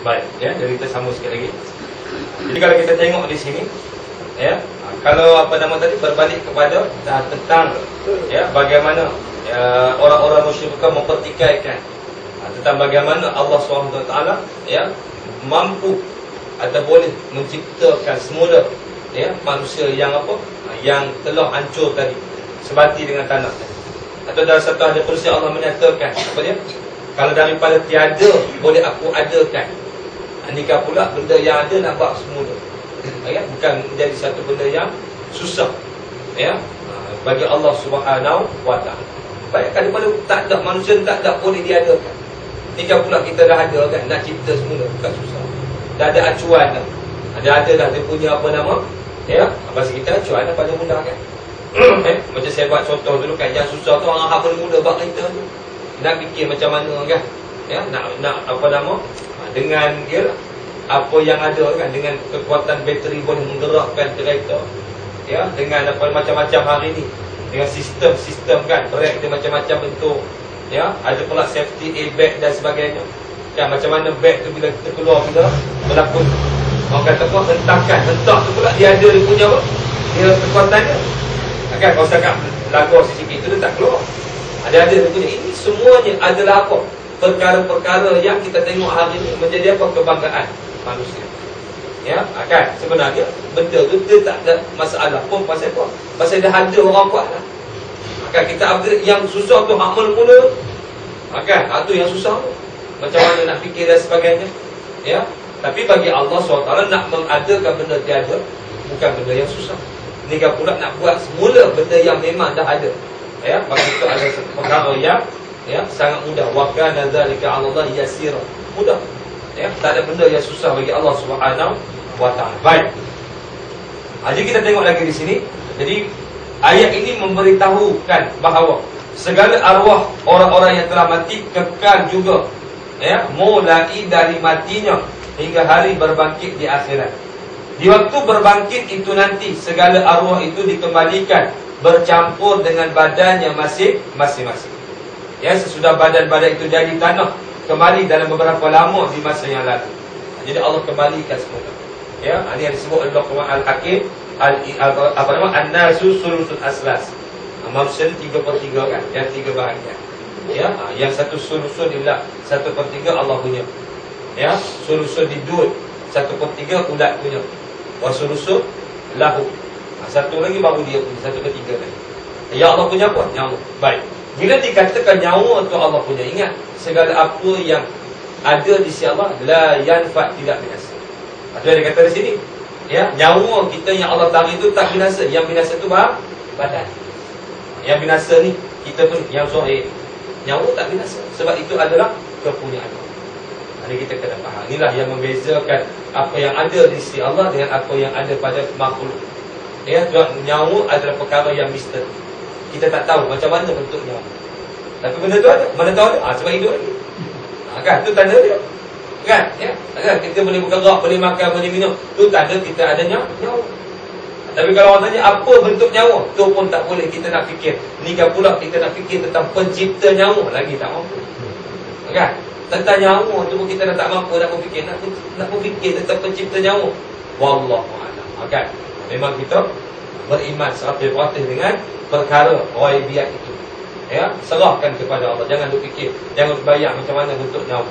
Baik, ya, jadi kita sambung sikit lagi. Jadi kalau kita tengok di sini, ya, kalau apa nama tadi berbalik kepada tentang ya bagaimana orang-orang musyrik mempertikaikan tentang bagaimana Allah SWT ya mampu atau boleh menciptakan semula ya manusia yang apa yang telah hancur tadi sebati dengan tanah. Atau dalam satu hadis kursi Allah menyatakan apa dia? Kalau daripada tiada boleh aku adakan. Nikah pula benda yang ada nak buat semula. Ya, bukan menjadi satu benda yang susah. Ya, bagi Allah Subhanahu wa taala. Baik, daripada tak ada manusia tak ada boleh diadakan. Nikah pula kita dah ada kan, nak cipta semula bukan susah. Dah ada acuan dah. Ada dah dia punya apa nama? Ya, bahasa kita acuan dah pada mudah kan. Macam saya buat contoh dulu kan, yang susah tu orang apa muda buat kita tu. Nak fikir macam mana kan? Ya, nak apa nama? Dengan dia apa yang ada kan, dengan kekuatan bateri boleh menggerakkan kereta. Ya, dengan apa macam-macam hari ni. Dengan sistem kan, brake dia macam-macam bentuk. Ya, ada pula safety airbag dan sebagainya. Kan macam mana bag tu bila kita keluar bila berlaku orang kata apa hentakan, hentak tu pula dia ada dia punya apa? Dia kekuatannya. Kan kalau setakat lagu sikit tu dia tak keluar. Ada dia punya. Ini semuanya adalah apa? Perkara-perkara yang kita tengok hari ini menjadi apa? Kebanggaan manusia. Ya, kan sebenarnya benda tu dia tak ada masalah pun pasal apa? Pasal dah ada orang buat lah. Kan kita upgrade yang susah tu hak mula-mula. Kan tu yang susah tu. Macam mana nak fikir dan sebagainya. Ya, tapi bagi Allah SWT nak mengadakan benda tiada bukan benda yang susah. Nikah pula nak buat semula benda yang memang dah ada. Ya, maka itu ada perkara yang ya sangat mudah. Wa kana dzalika 'ala Allah yasira. Mudah. Ya, tak ada benda yang susah bagi Allah Subhanahu wa taala. Baik. Jadi kita tengok lagi di sini. Jadi ayat ini memberitahukan bahawa segala arwah orang-orang yang telah mati kekal juga. Ya, mulai dari matinya hingga hari berbangkit di akhirat. Di waktu berbangkit itu nanti segala arwah itu dikembalikan bercampur dengan badannya masing-masing. Ya, sesudah badan-badan itu jadi tanah kembali dalam beberapa lama di masa yang lalu. Jadi Allah kembalikan semua. Ya, ini yang disebut oleh Luqman Al-Hakim apa nama an-nasu sulusul aslas. Manusia 3/3 kan, yang 3 bahagian. Ya, yang satu sulusul illa 1/3 Allah punya. Ya, sulusul didud 1/3 ulat punya. Wa sulusul lahu. Satu lagi baru dia punya 1/3 kan. Ya Allah punya apa? Nyawa. Baik. Bila dikatakan nyawa tu Allah punya, ingat segala apa yang ada di sisi Allah la yanfa tidak binasa. Ada yang kata di sini. Ya, nyawa kita yang Allah tarik itu tak binasa. Yang binasa tu badan. Yang binasa ni kita pun yang zahir. Nyawa tak binasa. Sebab itu adalah kepunyaan Allah. Jadi kita kena faham. Inilah yang membezakan apa yang ada di sisi Allah dengan apa yang ada pada makhluk. Ya, nyawa adalah perkara yang misteri. Kita tak tahu macam mana bentuk nyawa. Tapi benda tu ada. Mana tahu ada? Sebab hidup lagi. Kan? Itu tanda dia. Kan? Ya? Kan? Kita boleh bergerak, boleh makan, boleh minum. Itu tanda kita ada nyawa. Tapi kalau orang tanya apa bentuk nyawa, tu pun tak boleh kita nak fikir. Ni kan pula kita nak fikir tentang pencipta nyawa, lagi tak mampu. Kan? Tentang nyawa tu pun kita dah tak mampu nak berfikir. Nak berfikir tentang pencipta nyawa. Wallahu a'lam. Kan? Memang kita beriman 100% dengan perkara ghaibiyat itu. Ya, serahkan kepada Allah. Jangan berfikir, jangan bayang macam mana bentuk nyawa.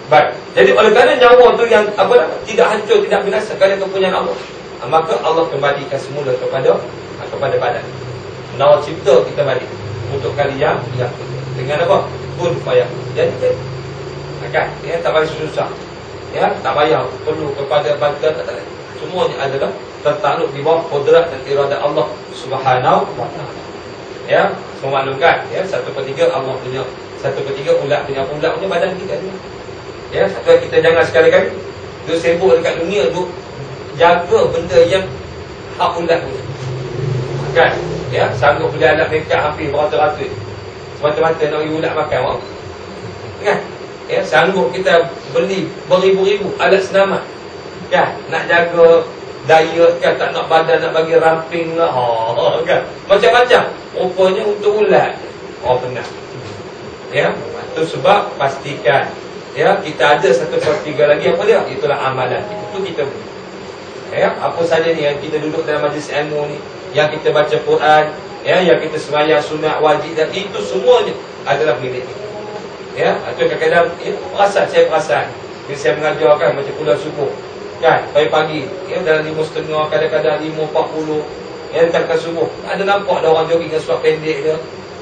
Baik. Jadi oleh kerana nyawa tu yang apa tidak hancur, tidak binasa kerana kepunyaan Allah, maka Allah kembalikan semula kepada badan. Allah cipta kita balik untuk kali yang dengan apa? Kun fayakun. Jadi kan, ya, tak payah susah. Ya, tak payah perlu kepada bantuan tak. Semuanya adalah tertakluk di bawah qudrat dan iradah Allah Subhanahu wa taala. Ya, semua maklumkan, ya, 1/3 Allah punya, 1/3 ulat punya badan kita ni. Ya, satu kita jangan sekali-kali tu sibuk dekat dunia tu jaga benda yang hak ulat punya. Kan? Ya, sanggup beli alat makeup hampir beratus-ratus. Semata-mata nak bagi ulat makan awak. Kan? Ya, sanggup kita beli beribu-ribu alat senaman. Kan? Nak jaga diet kan, tak nak badan nak bagi ramping lah. Kan? Macam-macam. Rupanya untuk ulat. Oh, benar. Ya, itu sebab pastikan ya, kita ada 1/3 lagi apa dia? Itulah amalan. Itu kita beri. Ya, apa saja ni yang kita duduk dalam majlis ilmu ni, yang kita baca Quran, ya, yang kita sembahyang sunat wajib, dan itu semuanya adalah milik kita. Ya, itu kadang-kadang saya perasan bila saya mengajarkan macam kuliah subuh, kan, pagi-pagi, ya, dalam 5.30, kadang-kadang 5.40, ya, dekat subuh, ada nampak ada orang jogging dengan seluar pendek dia.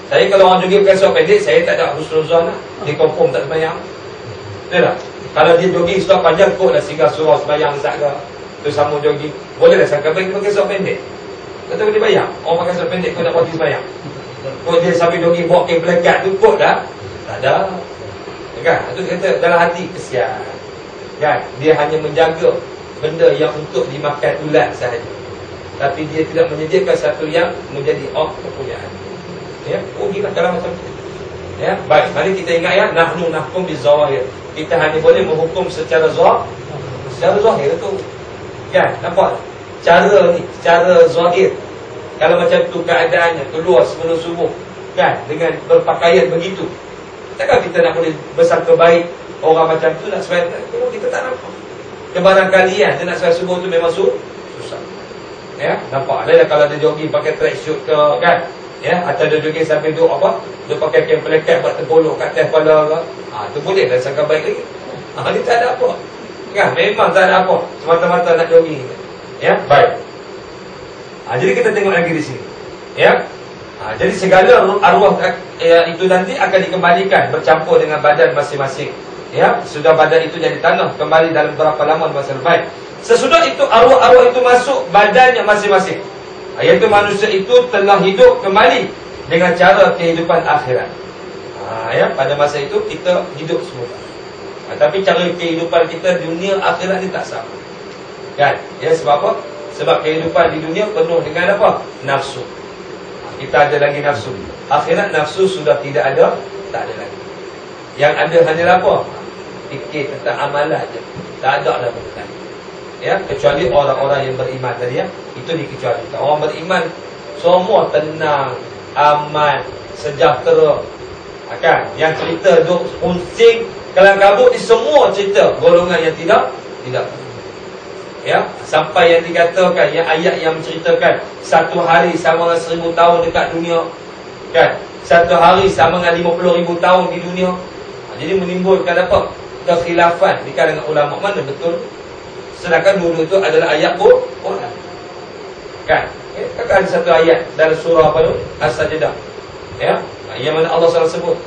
Saya kalau orang jogging dengan seluar pendek, saya tak ada husnuzon lah. Dia confirm tak sembahyang. Betul tak? Kalau dia jogging seluar panjang, kot lah singgah surau sembahyang tak ke, tu sama jogging, boleh dah sangka baik dia pakai seluar pendek. Kata boleh bayang orang pakai seluar pendek kau nak buat sembahyang, kau dia sambil jogging bawa kain pelekat tu, kot dah. Tak ada, kan? Itu kata dalam hati kesian, kan? Dia hanya menjaga benda yang untuk dimakan ulat sahaja, tapi dia tidak menyediakan satu yang menjadi kepunyaan. Ya, gila kalau macam tu. Ya, baik, mari kita ingat ya, nahnu nahkum bizawahir. Kita hanya boleh menghukum secara zahir tu. Kan? Nampak? Cara ni, cara zahir. Kalau macam tu keadaannya, keluar sebelum subuh, kan, dengan berpakaian begitu, takkan kita nak boleh bersangka baik orang macam tu nak sembahyang? Kita tak nampak. Kebarangkalian dia nak sembahyang subuh tu memang susah. Ya, nampak ada kalau dia jogging pakai track suit ke, kan, ya, atau dia jogging sambil duduk apa, dia pakai kain pelekat buat terpolok kat atas kepala ke, tu boleh dah sangka baik lagi. Dia tak ada apa, kan, memang tak ada apa, semata-mata nak jogging. Ya, baik. Jadi kita tengok lagi di sini, ya. Jadi segala arwah itu nanti akan dikembalikan bercampur dengan badan masing-masing. Ya, sudah badan itu jadi tanah, kembali dalam berapa lama masa lepas. Sesudah itu arwah-arwah itu masuk badannya masing-masing. Iaitu manusia itu telah hidup kembali dengan cara kehidupan akhirat. Ya, pada masa itu kita hidup semula. Tapi cara kehidupan kita dunia akhirat ni tak sama. Kan? Ya, sebab apa? Sebab kehidupan di dunia penuh dengan apa? Nafsu. Kita ada lagi nafsu. Akhirat nafsu sudah tidak ada, tak ada lagi. Yang ada hanyalah apa? Fikir tentang amalan saja. Tak ada lah bukan. Ya, kecuali orang-orang yang beriman tadi ya. Itu dikecualikan. Orang beriman semua tenang, aman, sejahtera. Kan? Yang cerita duk pusing, kelang kabut, di semua cerita golongan yang tidak. Ya, sampai yang dikatakan, yang ayat yang menceritakan satu hari sama dengan 1000 tahun dekat dunia, kan? Satu hari sama dengan 50,000 tahun di dunia. Jadi menimbulkan apa? Kekhilafan di kalangan ulama, mana betul. Sedangkan dulu itu adalah ayat Quran. Kan? Kan ada satu ayat dalam surah apa tu? As-Sajdah. Ya, yang mana Allah SWT sebut,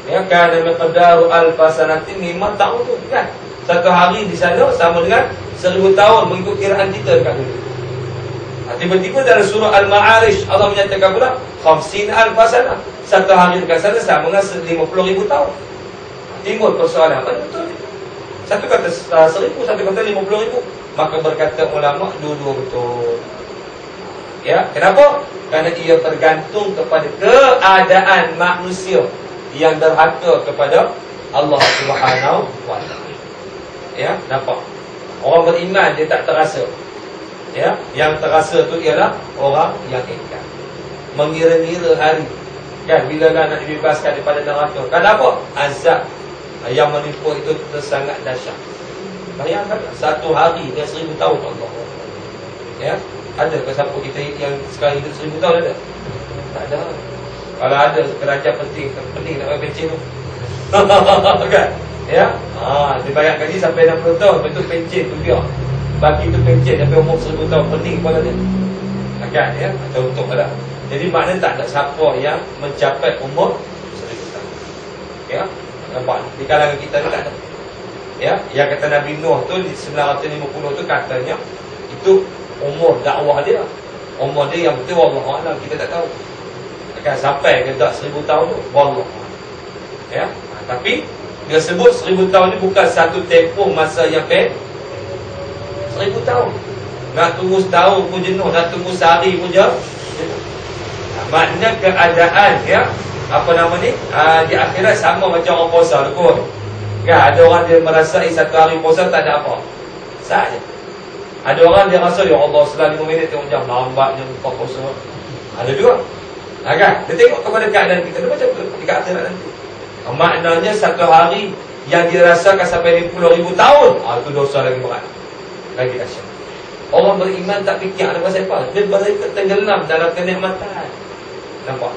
ya, kana miqdaru alfasanatin mimma ta'udun, kan? Satu hari di sana sama dengan 1000 tahun mengikut kiraan kita dekat dunia. Tiba-tiba dalam surah Al-Ma'arij Allah menyatakan pula 50 alfasana. Satu hari dekat sana sama dengan 50,000 tahun. Timbul persoalan, mana betul ni? Satu kata 1000, satu kata 50,000. Maka berkata ulama, dua-dua betul. Ya, kenapa? Kerana ia tergantung kepada keadaan manusia yang derhaka kepada Allah Subhanahu wa ta'ala. Ya, nampak? Orang beriman dia tak terasa. Ya, yang terasa tu ialah orang yang ingkar. Mengira-ngira hari, kan, bila nak dibebaskan daripada neraka. Kenapa? Azab yang menimpa itu sangat dahsyat. Bayangkan satu hari dengan 1000 tahun Allah. Ya, ada ke siapa kita yang sekarang hidup 1000 tahun ada? Tak ada. Kalau ada kerajaan penting nak pakai pencen tu. Kan? Ya. Dibayangkan ni sampai 60 tahun bentuk pencen tu dia. Bagi tu pencen sampai umur 1000 tahun pening kepala dia. Kan, ya? Atau untuklah. Jadi maknanya tak ada siapa yang mencapai umur 1000 tahun. Ya. Nampak? Di kalangan kita ni tak ada. Ya, yang kata Nabi Nuh tu di 950 tu katanya itu umur dakwah dia. Umur dia yang betul wallahu a'lam, kita tak tahu. Akan sampai ke tak 1000 tahun tu wallahu a'lam. Ya, tapi dia sebut 1000 tahun ni bukan satu tempoh masa yang pendek. 1000 tahun. Nak tunggu setahun pun jenuh, nak tunggu sehari pun jenuh. Maknanya keadaan, ya, apa nama ni, di akhirat sama macam orang puasa kot. Kan, ada orang dia merasa satu hari puasa tak ada apa, saja. Ada orang dia rasa, ya Allah, setelah 5 minit tengok jam, lambatnya buka puasa. Ada juga. Kan, dia tengok kepada keadaan kita, dia macam tu di akhirat nanti. Maknanya satu hari yang dirasakan sampai 50,000 tahun, itu dosa lagi berat, lagi dahsyat. Orang beriman tak fikir ada pasal apa, dia tenggelam dalam kenikmatan. Nampak?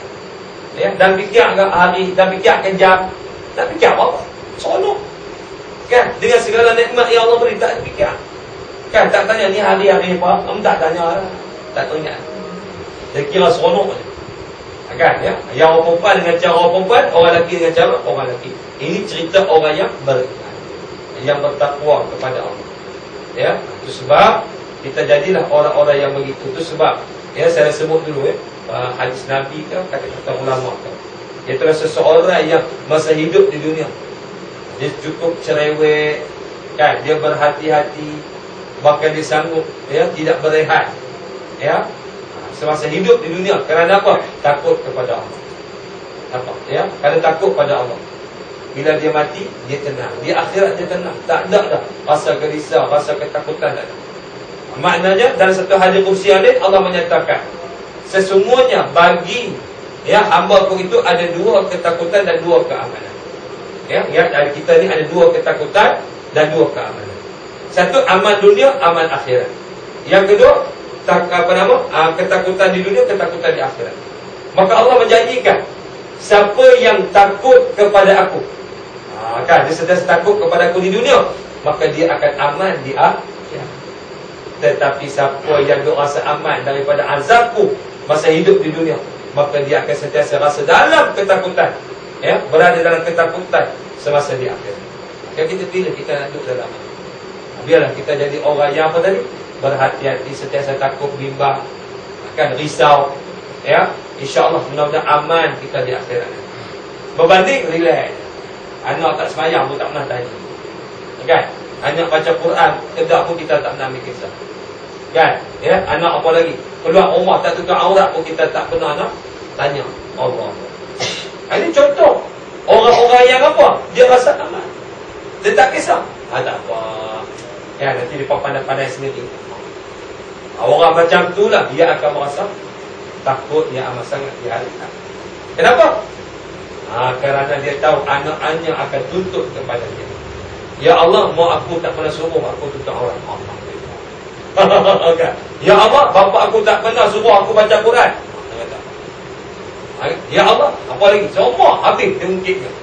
Ya, dan fikir hari, dan fikir jam, tak fikir apa-apa, seronok. Kan, dengan segala nikmat yang Allah beri, tak fikir. Kan, tak tanya ni hari-hari apa, tak tanya lah, tak tanya. Dia kira seronok je. Kan, ya, yang orang perempuan dengan cara orang perempuan, orang lelaki dengan cara orang lelaki. Ini cerita orang yang beriman, yang bertakwa kepada Allah. Ya, itu sebab kita jadilah orang-orang yang begitu. Itu sebab, ya, saya sebut dulu, hadis Nabi ke, kata-kata ulama ke, iaitu seseorang yang masa hidup di dunia dia cukup cerewet, kan, dia berhati-hati, bahkan dia sanggup, ya, tidak berehat, ya, semasa hidup di dunia. Kerana apa? Takut kepada Allah. Apa? Ya, kerana takut pada Allah. Bila dia mati, dia tenang. Di akhirat dia tenang. Tak ada dah rasa gelisah, rasa ketakutan, tak ada. Maknanya dalam satu hadis qudsi lain Allah menyatakan, sesungguhnya bagi, ya, hamba-Ku itu ada dua ketakutan dan dua keamanan. Ya, kita ni ada dua ketakutan dan dua keamanan. Satu aman dunia, aman akhirat. Yang kedua, ketakutan di dunia, ketakutan di akhirat. Maka Allah menjanjikan, siapa yang takut kepada Aku, kan, dia sedang takut kepada Aku di dunia, maka dia akan aman di akhirat. Tetapi siapa yang rasa aman daripada azabku masa hidup di dunia, maka dia akan sentiasa rasa dalam ketakutan, ya, berada dalam ketakutan semasa di akhirat. Yang kita pilih, kita nak duduk dalam mana? Biarlah kita jadi orang yang apa tadi? Berhati-hati, sentiasa takut, bimbang, akan risau, ya. InsyaAllah mudah-mudahan aman kita di akhirat. Berbanding relax, anak tak semayang pun tak pernah tanya, kan? Anak baca Quran, kedak pun kita tak pernah ambil kisah, kan? Ya, anak apa lagi? Keluar rumah tak tukar aurat pun kita tak pernah nak tanya. Allah. Ini contoh orang-orang yang apa? Dia rasa aman, dia tak kisah. Tak apa, ya, nanti dia pandai-pandai sendiri. Orang macam tu lah dia akan merasa takut, dia amat sangat di hari akhirat. Kenapa? Kerana dia tahu anak-anaknya akan tuntut kepada dia. Ya Allah, mak aku tak pernah suruh aku tutup aurat. Ya Allah, bapa aku tak pernah suruh aku baca Quran. Ya Allah, apa lagi? Semua habis dia ungkitkan.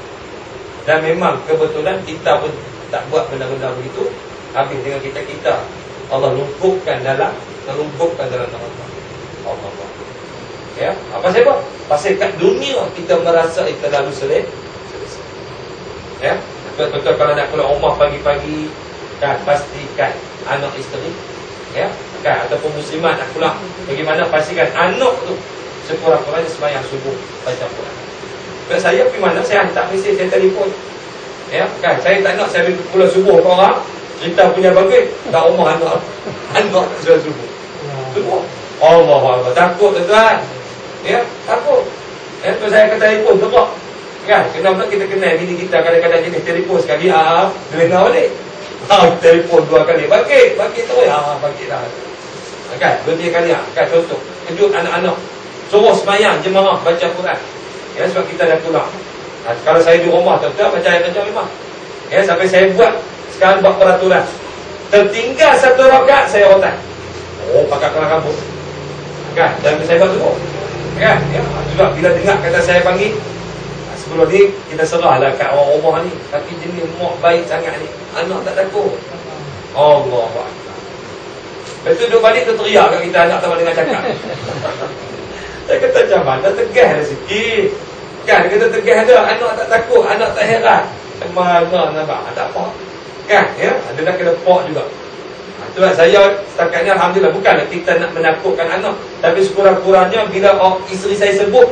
Dan memang kebetulan kita pun tak buat benda-benda begitu. Habis dengan kita Allah lumpuhkan dalam neraka. Allah. Ya, apa sebab? Pasal kat dunia kita merasa terlalu selesa. Ya, betul-betul kalau nak keluar rumah pagi-pagi, kan, pastikan anak isteri, ya, kan, ataupun muslimat nak pulang, bagaimana pastikan anak tu sekurang-kurangnya sembahyang subuh, baca Quran. Kalau saya pergi mana, saya hantar mesej, saya telefon, ya, kan, saya tak nak saya pulang subuh ke orang cerita punya bagus kat rumah anak tak subuh. Allah, takut tuan, ya, takut. Ya, tu saya kata telefon teruk, kan, kenapa kita kenal bini kita kadang-kadang jenis telefon sekali, dia dengar balik. Telefon 2 kali, bagi terus, bagi dah. Kan, 2-3 kali, kan, contoh, kejut anak-anak, suruh sembahyang jemaah baca Quran. Ya, sebab kita dah pulang. Kalau saya di rumah, tuan-tuan, macam saya kerja memang. Ya, sampai saya buat, sekarang buat peraturan. Tertinggal 1 rakaat, saya rotan. Pakai kelang rambut. Kan, dan saya buat semua. Kan, ya, juga bila dengar kata saya panggil, sebelum ni kita serahlah kat orang rumah ni. Tapi jenis mak baik sangat ni, anak tak takut. Allah. Lepas tu duduk balik tu teriak kat kita, anak tak boleh dengar cakap. Saya kata macam mana, tegas dah sikit. Kan, dia kata tegas dah, anak tak takut, anak tak heran. Mana nampak, tak apa. Kan, ya, dia dah kena pok juga. Itulah saya setakat ni alhamdulillah, bukanlah kita nak menakutkan anak, tapi sekurang-kurangnya bila isteri saya sebut,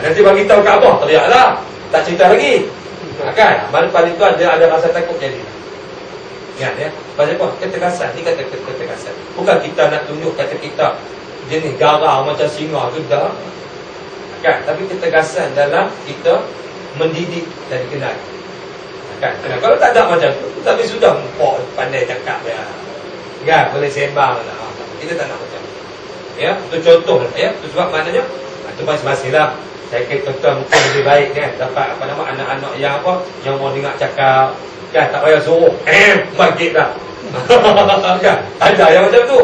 nanti bagi tahu kat abah, teriaklah, tak cerita lagi. Kan, manfaat itu ada rasa takut jadi. Ya, ya. Pasal apa? Ketegasan. Ni kata ketegasan. Bukan kita nak tunjuk kata kita jenis garang macam singa tu dah. Kan, tapi ketegasan dalam kita mendidik dan dikenal. Kan, kalau tak ada macam tu, tapi sudah pandai cakap ya. Kan, boleh sembang lah. Kita tak nak macam tu. Ya, itu contoh lah, ya. Itu sebab maknanya itu masing-masing lah. Saya kata tuan mungkin lebih baik kan, dapat apa nama anak-anak yang apa, yang mau dengar cakap kan, tak payah suruh maghrib dah. Kan ada yang macam tu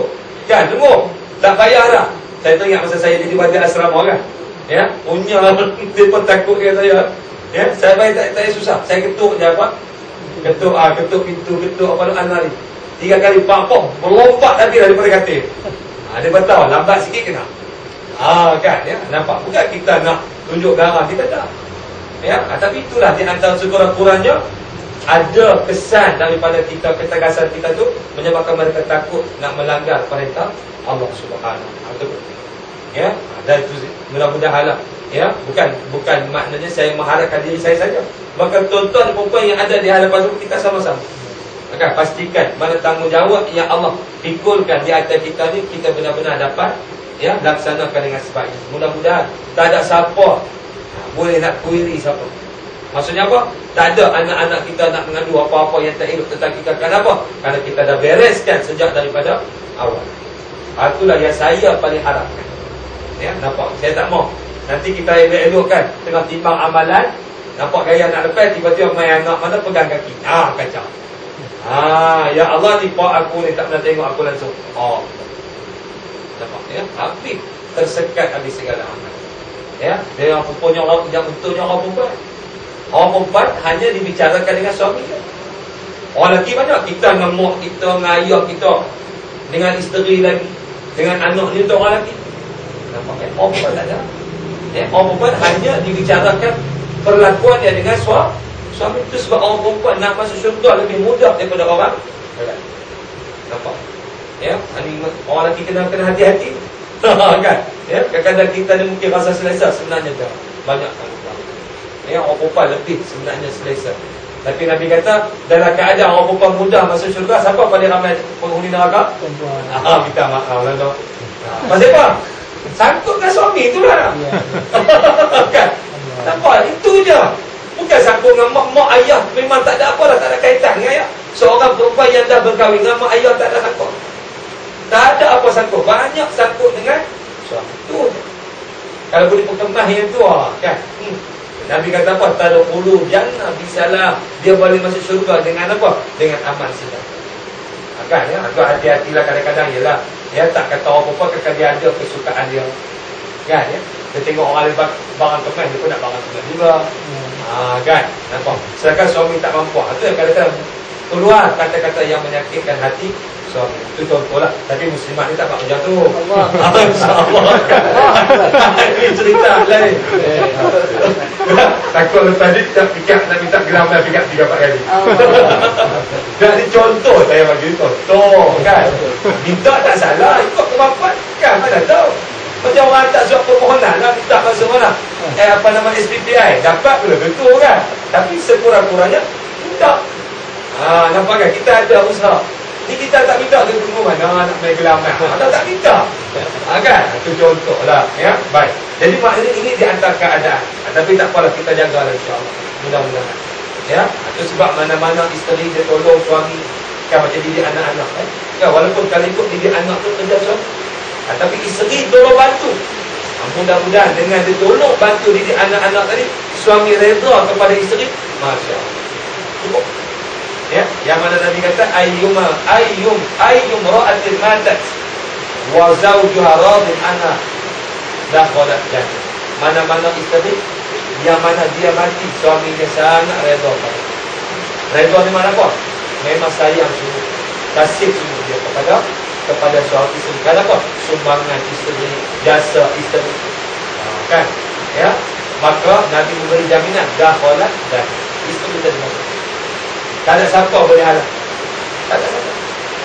kan, tunggu tak payah dah. Saya teringat masa saya jadi pada asrama kan, ya, punya dia takut dengan saya, ya, saya baik tak payah susah, saya ketuk je apa, ketuk pintu, ketuk apa anak ni 3 kali, pam-pam melompat tadi daripada katil. Dia beritahu lambat sikit kena. Kan, ya, nampak bukan kita nak tunjuk garang, kita tak, ya, tapi itulah di antara sekurang-kurangnya ada kesan daripada kita, ketegasan kita tu menyebabkan mereka takut nak melanggar perintah Allah Subhanahu wa taala. Ya, dan itu mudah-mudahan lah, ya, bukan maknanya saya mengharapkan diri saya saja, bahkan tuan-tuan dan puan yang ada di hadapan kita sama-sama akan pastikan mana tanggungjawab yang Allah pikulkan di atas kita ni, kita benar-benar dapat, ya, laksanakan dengan sebaiknya. Mudah-mudahan tak ada siapa boleh nak query siapa. Maksudnya apa? Tak ada anak-anak kita nak mengadu apa-apa yang tak elok tentang kita. Kenapa? Kerana kita dah bereskan sejak daripada awal. Itulah yang saya paling harapkan, ya, nampak? Saya tak mau nanti kita elok-elokkan tengah timbang amalan, nampak gaya nak lepas, tiba-tiba main anak mana pegang kaki, kacau. Ya Allah ni pak aku ni tak pernah tengok aku langsung. Nampak, ya? Habis tersekat habis segala amal. Ya, dia yang punya orang yang betulnya orang perempuan. Orang perempuan hanya dibicarakan dengan suami dia. Orang lelaki banyak, kita dengan mak kita, dengan ayah kita, dengan isteri lagi, dengan anak ni untuk orang lelaki. Nampak, ya? Orang perempuan tak ada. Ya, orang perempuan hanya dibicarakan perlakuan dia dengan suami. Itu sebab orang perempuan nak masuk syurga lebih mudah daripada orang lelaki. Nampak? Ya, orang lelaki kena hati-hati. Kan? Ya, kadang-kadang kita ni mungkin rasa selesa, sebenarnya tak. Banyak tanggungjawab. Ya, orang perempuan lebih sebenarnya selesa. Tapi Nabi kata dalam keadaan orang perempuan mudah masuk syurga, siapa paling ramai penghuni neraka? Perempuan. Kita maaf lah. Pasal apa? Sangkut dengan suami itulah. Kan? Nampak? Itu je. Bukan sangkut dengan mak ayah. Memang tak ada apa dah, tak ada kaitan dengan ayah. Seorang perempuan yang dah berkahwin dengan mak ayah tak ada sangkut. Tak ada apa sangkut. Banyak sangkut dengan suami. Itu je. Kalau boleh perkemah yang tu, kan? Nabi kata apa? Tadkhulu jannah bisalam. Dia boleh masuk syurga dengan apa? Dengan amal sedang. Kan, ya? Agak hati-hatilah kadang-kadang, yalah, ya, tak kata orang perempuan kakak dia ada kesukaan dia. Kan, ya? Dia tengok orang lain barang kemas, dia pun nak barang kemas juga. Kan? Nampak? Sedangkan suami tak mampu. Itu yang kadang-kadang keluar kata-kata yang menyakitkan hati suami. Itu contohlah. Tapi muslimat ni tak nak macam tu. InsyaAllah. Ini cerita lain. Takut lepas ni tak pikat, nak minta geram dan pikat 3-4 kali. Dan ni contoh saya bagi contoh, kan? Minta tak salah, ikut kemampuan, kan? Mana tahu. Macam orang tak surat permohonan nak minta masuk mana? Apa nama SPPI, dapat belum tentu, kan? Tapi sekurang-kurangnya minta. Nampak kan? Kita ada usaha. Ni kita tak minta dia tunggu mana nak main gelam kan? Kita tak minta. Kan? Itu contoh lah, ya? Baik. Jadi maknanya ini di antara keadaan. Tapi tak apalah, kita jagalah insya-Allah. Mudah-mudahan. Ya? Itu sebab mana-mana isteri dia tolong suami, kan, macam didik anak-anak, kan? Kan, walaupun kalau ikut didik anak tu kerja suami, tapi isteri tolong bantu. Mudah-mudahan dengan dia tolong bantu didik anak-anak tadi, suami redha kepada isteri, masya-Allah. Cukup. Ya, yang mana Nabi kata ayyum ra'atin matat wa zawjuha radin anha dakhalat jannah. Mana-mana isteri yang mana dia mati, suaminya sangat redha pada. Redha ni mana apa? Memang sayang sungguh, kasih sungguh dia kepada suami isteri. Kenapa? Sumbangan isteri, jasa isteri. Kan? Ya. Maka Nabi memberi jaminan dakhalat dan isteri tadi masuk. Tak ada siapa boleh halang. Tak ada siapa.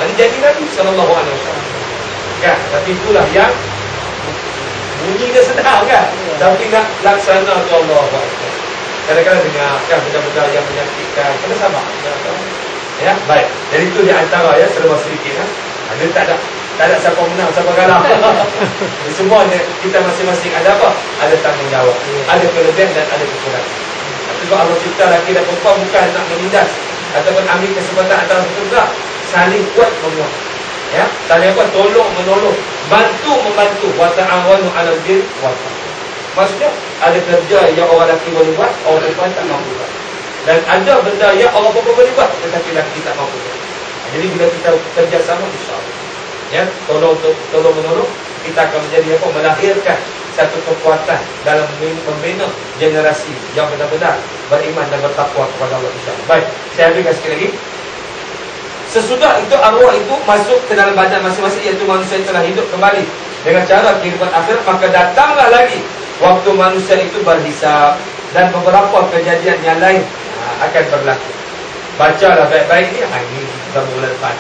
Ini jadi Nabi SAW. Kan? Tapi itulah yang bunyi dia sedang, kan? Tapi nak laksana tu Allah. Kadang-kadang dengar, kan, benda-benda yang menyakitkan. Kena sabar. Ya, baik. Jadi itu di antara, ya, serba sedikit, kan? Dia tak ada siapa menang, siapa kalah. Semuanya kita masing-masing ada apa? Ada tanggungjawab. Ada kelebihan dan ada kekurangan. Sebab Allah cipta lelaki dan perempuan bukan nak menindas ataupun ambil kesempatan antara betul, saling kuat menguat. Ya, saling apa? Tolong menolong, bantu membantu. Wa ta'awanu 'alal birri wat taqwa. Maksudnya ada kerja yang orang lelaki boleh buat, orang perempuan tak mampu buat. Dan ada benda yang orang perempuan boleh buat, tetapi lelaki tak mampu buat. Jadi bila kita kerjasama, insya-Allah, ya, tolong menolong, kita akan menjadi apa? Melahirkan satu kekuatan dalam membina generasi yang benar-benar beriman dan bertakwa kepada Allah, insya-Allah. Baik, saya habiskan sekali lagi. Sesudah itu arwah itu masuk ke dalam badan masing-masing, iaitu manusia yang telah hidup kembali dengan cara kehidupan akhirat, maka datanglah lagi waktu manusia itu berhisab dan beberapa kejadian yang lain akan berlaku. Bacalah baik-baik ni, ini dah bulan depan.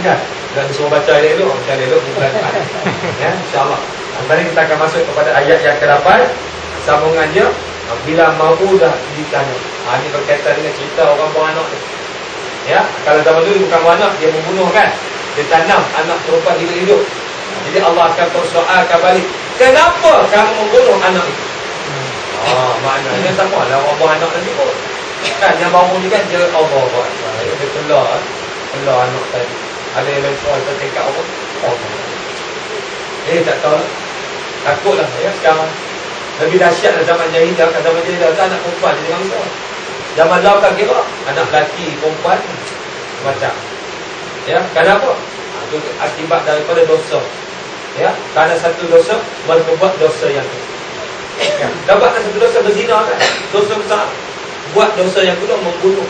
Kan? Dan disuruh baca elok, baca elok bulan depan. Ya, insya-Allah. Nanti kita akan masuk kepada ayat yang ke-8, sambungannya bila mahu dah ditanya. Ini berkaitan dengan cerita orang beranak ni. Ya, kalau zaman dulu bukan beranak, dia membunuh kan. Dia tanam anak perempuan hidup-hidup. Jadi Allah akan persoalkan balik, kenapa kamu membunuh anak itu? Maknanya sama lah orang beranak tadi pun. Kan yang bangun ni kan dia Allah buat. Dia kelar anak tadi. Ada yang lain soal tertekak apa? Tak tahu lah. Takutlah ya sekarang. Lebih dahsyat lah zaman jahiliah. Kan zaman jahiliah anak perempuan jadi bangsa. Zaman dahulu tak kira anak lelaki perempuan macam. Ya, kenapa? Itu akibat daripada dosa. Ya, kerana satu dosa berbuat dosa yang kedua. Ya, dapatkan satu dosa berzina kan? Dosa besar. Buat dosa yang kedua membunuh.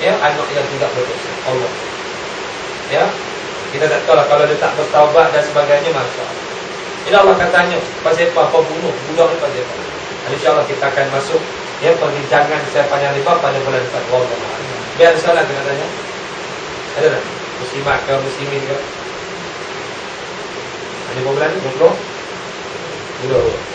Ya, anak yang tidak berdosa. Allah. Ya, kita tak tahu lah kalau dia tak bertaubat dan sebagainya maka. Ini Allah katanya pasal apa bunuh, bunuh ni pasal apa. InsyaAllah kita akan masuk ya perbincangan saya panjang lebar pada bulan depan. Biar ada soalan kena tanya. Ada tak? Muslimat ke muslimin ke? Ada berapa bulan ni? 20? 20.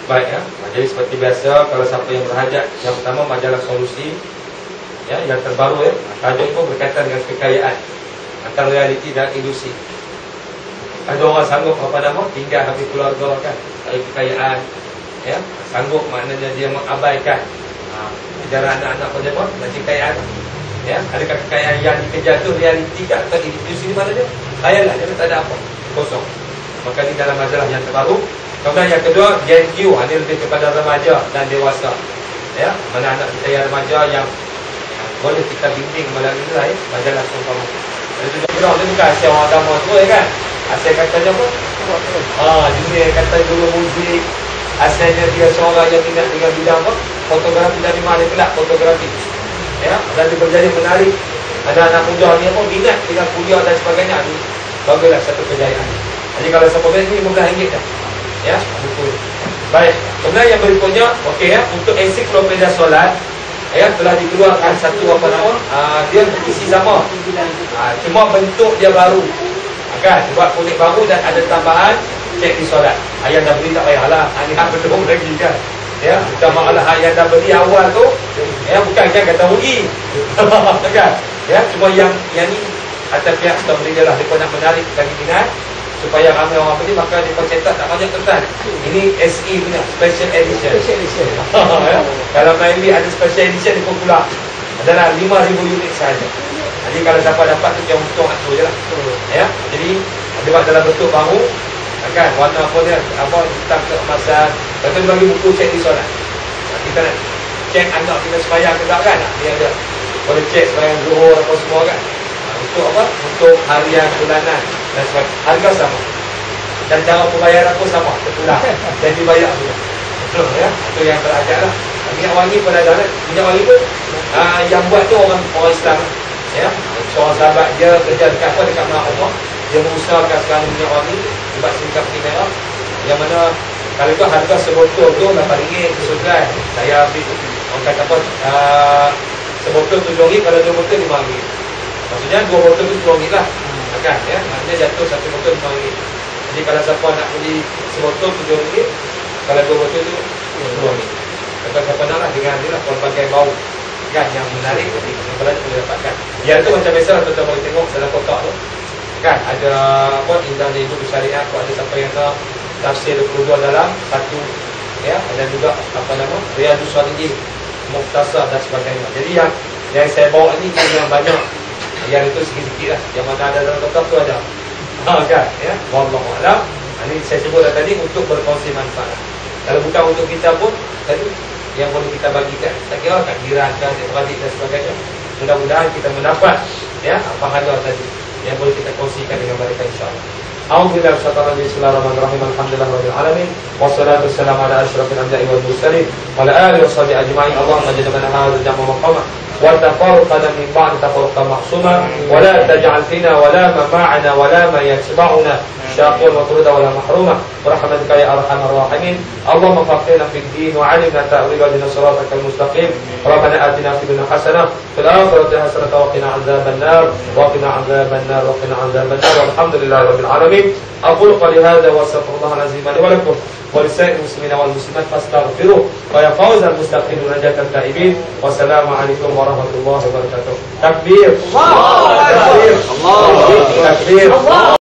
Baik ya. Jadi seperti biasa, kalau siapa yang berhajat, yang pertama majalah Solusi ya, yang terbaru ya. Tajuk itu berkaitan dengan kekayaan antara realiti dan ilusi. Ada orang sanggup apa nama tinggal habis keluarga kan, dari kekayaan ya, sanggup maknanya dia mengabaikan ajaran anak-anak pada apa dan kekayaan ya. Adakah kekayaan yang dikejar itu realiti ke atau ilusi di mana dia? Khayalan, dia tak ada apa, kosong. Maka ini dalam majalah yang terbaru. Kemudian yang kedua, Gen Q, ini lebih kepada remaja dan dewasa. Ya, mana anak kita yang remaja yang boleh kita bimbing melalui nilai majalah seumpama. Itu juga dia bukan asyik orang agama tu kan. Asyik katanya apa? Dunia kata guru muzik. Asalnya dia seorang yang minat dengan bidang apa? Fotografi dari mana pula fotografi. Ya, dan dia berjaya menarik. Ada anak muda ni apa minat dengan kuliah dan sebagainya. Baguslah satu kejayaan. Jadi kalau siapa beli ni RM15 dah. Ya, betul. Baik. Kemudian yang berikutnya, okey ya, untuk ensiklopedia solat, ya telah dikeluarkan satu apa nama? Dia berisi sama. Cuma bentuk dia baru. Kan, buat kulit baru dan ada tambahan cek di solat. Yang dah beli tak payahlah. Ini hak belum lagi kan. Ya, bukan malah yang dah beli awal tu, ya bukan kan kata rugi. Kan? Ya, cuma yang ni atas pihak sudah beli dia lah, dia nak menarik lagi minat supaya ramai orang beli, maka dia cetak tak banyak kertas. Ini SE punya special edition. Ya? Kalau main beli ada special edition dia pun pula adalah 5,000 unit saja. Jadi kalau siapa dapat tu yang untung aku je lah. Ya, jadi dia buat dalam bentuk baru, kan warna apa dia, apa hitam keemasan. Lepas tu bagi buku cek di solat. Kita nak cek anak kita sembahyang ke tak kan? Dia ada boleh cek sembahyang zuhur apa semua kan. Untuk apa? Untuk harian, bulanan dan sebagainya. Harga sama. Dan cara pembayaran pun sama, terpulang. Dan dibayar juga. Ya, itu yang terajar lah. Minyak wangi pun ada. Minyak wangi pun yang buat tu orang Islam. Ya, seorang sahabat dia kerja dekat apa, dekat Mekah Allah. Dia mengusahakan sekarang minyak wangi sebab singkat putih merah. Yang mana kalau itu harga sebotol tu RM8 kesudahan. Saya ambil orang kata apa, sebotol RM7, kalau 2 botol RM5. Maksudnya 2 botol tu RM10 lah. Kan ya, maknanya jatuh 1 botol RM5. Jadi kalau siapa nak beli sebotol RM7, kalau 2 botol tu RM10. Kalau siapa nak lah dengan dia lah pelbagai bau. kan yang menarik nanti kalian boleh dapatkan. Yang itu macam biasa tuan-tuan boleh tengok dalam kotak tu. Kan ada apa indahnya hidup syariat, ada siapa yang nak tafsir kedua dalam satu ya, dan juga apa nama Riyadhus Shalihin, Mukhtasar dan sebagainya. Jadi yang saya bawa ni yang banyak, yang itu sikit-sikit lah, yang mana ada dalam kotak tu ada. Kan ya, wallahu a'lam. Ini saya sebut tadi untuk berkongsi manfaat. Kalau bukan untuk kita pun tadi yang boleh kita bagikan, tak kira kan jiran kan, adik dan sebagainya. Mudah-mudahan kita mendapat ya pahala tadi yang boleh kita kongsikan dengan mereka insya-Allah. A'udzubillahi minasyaitonir rajim. Bismillahirrahmanirrahim. Alhamdulillahirabbil alamin. Wassalatu wassalamu ala asyrafil anbiya'i wal mursalin wa ala alihi washabihi ajma'in. Allahumma jannibna hadzal jam'a maqama wa tafarraqna min ba'd tafarruqan mahsuma wa la taj'al fina wa la ma ma'ana wa la ma yatba'una syaqiyyan wa turda wa la mahruma برحمتك يا ارحم الراحمين. اللهم فقهنا في الدين وعلمنا تأويل واهدنا صراطك المستقيم. ربنا آتنا في الدنيا حسنة في الآخرة حسنة وقنا عذاب النار وقنا عذاب النار وقنا عذاب النار والحمد لله رب العالمين. أقول قولي هذا وأستغفر الله العظيم لي ولكم ولسائر المسلمين والمسلمات فاستغفروه ويا فوز المستقيم ونجاة التائبين. والسلام عليكم ورحمة الله وبركاته. تكبير الله أكبر. الله أكبر.